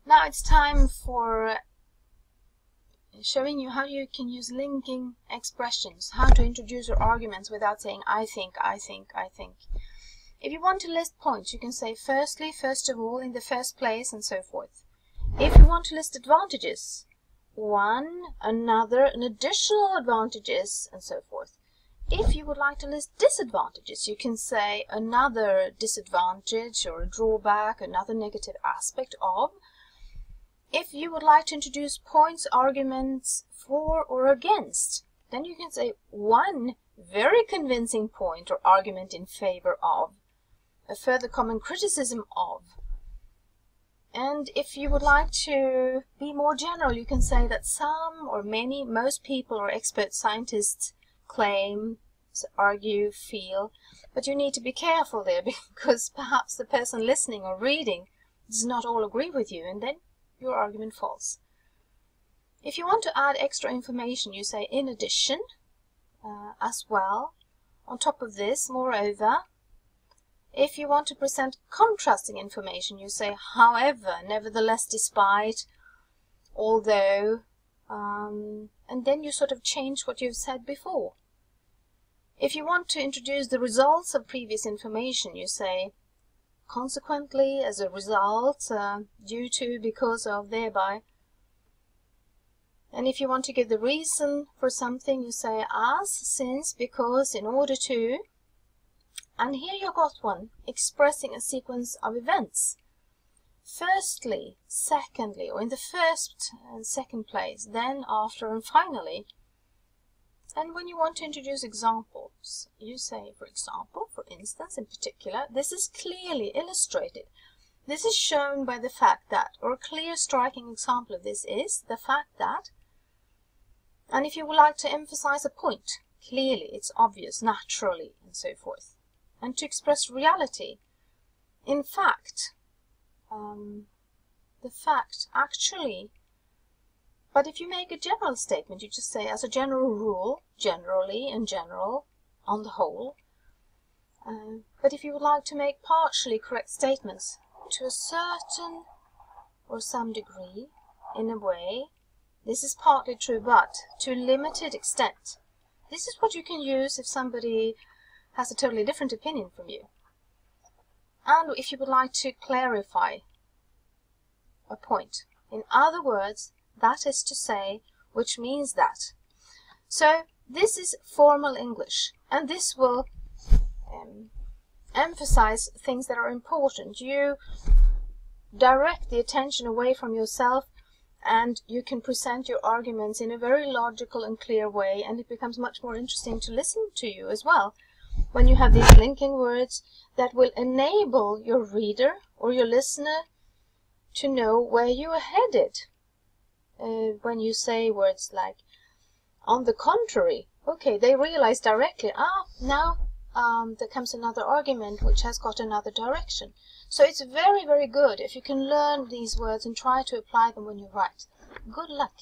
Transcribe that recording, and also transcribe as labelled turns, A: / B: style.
A: Now it's time for showing you how you can use linking expressions, how to introduce your arguments without saying I think, I think, I think. If you want to list points, you can say firstly, first of all, in the first place, and so forth. If you want to list advantages, one, another, an additional advantages, and so forth. If you would like to list disadvantages, you can say another disadvantage or a drawback, another negative aspect of. If you would like to introduce points, arguments for or against, then you can say one very convincing point or argument in favor of, a further common criticism of. And if you would like to be more general, you can say that some or many, most people or expert scientists claim, argue, feel, but you need to be careful there because perhaps the person listening or reading does not all agree with you, and then your argument falls. If you want to add extra information, you say in addition, as well, on top of this, moreover. If you want to present contrasting information, you say however, nevertheless, despite, although, and then you sort of change what you've said before. If you want to introduce the results of previous information, you say consequently, as a result, due to, because of, thereby. And if you want to give the reason for something, you say as, since, because, in order to. And here you got one, expressing a sequence of events. Firstly, secondly, or in the first and second place, then, after, and finally. And when you want to introduce examples, you say, for example, for instance, in particular, this is clearly illustrated. This is shown by the fact that, or a clear, striking example of this is the fact that. And if you would like to emphasize a point, clearly, it's obvious, naturally, and so forth. And to express reality, in fact, the fact, actually. But if you make a general statement, you just say as a general rule, generally, in general, on the whole. But if you would like to make partially correct statements, to a certain or some degree, in a way, this is partly true, but to a limited extent. This is what you can use if somebody has a totally different opinion from you. And if you would like to clarify a point. In other words, that is to say, which means that. So this is formal English, and this will emphasize things that are important. You direct the attention away from yourself, and you can present your arguments in a very logical and clear way, and it becomes much more interesting to listen to you as well when you have these linking words that will enable your reader or your listener to know where you are headed. When you say words like on the contrary, okay, they realize directly, now there comes another argument which has got another direction. So it's very, very good if you can learn these words and try to apply them when you write. Good luck.